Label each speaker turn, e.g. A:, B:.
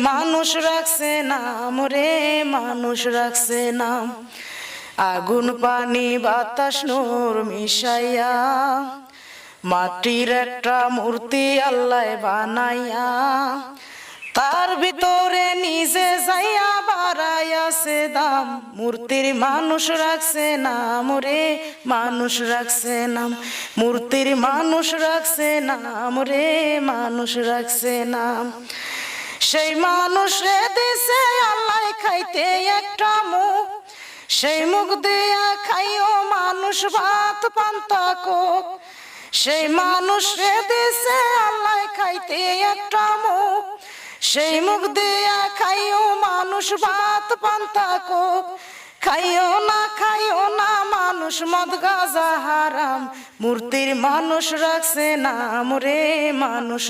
A: মানুষ রাখছে নাম রে, মানুষ রাখছে নাম। আগুন পানি বাতাস নূর মিশাইয়া মাটির একটা মূর্তি আল্লাহ বানাইয়া, তার ভিতরে নিজে যাইয়া বাড়াইয়াছে দাম। মূর্তির মানুষ রাখছে নাম রে, মানুষ রাখছে নাম। মূর্তির মানুষ রাখছে নাম রে, মানুষ রাখছে নাম। সেই মানুষে দিছে আল্লাহ খাইতে একটা মুখ, সেই মুখ দিয়া খাইও মানুষ ভাত পান্তা কোক। সেই মানুষে দিছে আল্লাহ খাইতে একটা মুখ, সেই মুখ দিয়া খাইও মানুষ ভাত পান্তা কোক। খাইও না মানুষ মদ গাঁজা হারাম। মূর্তির মানুষ রাখছে নাম রে, মানুষ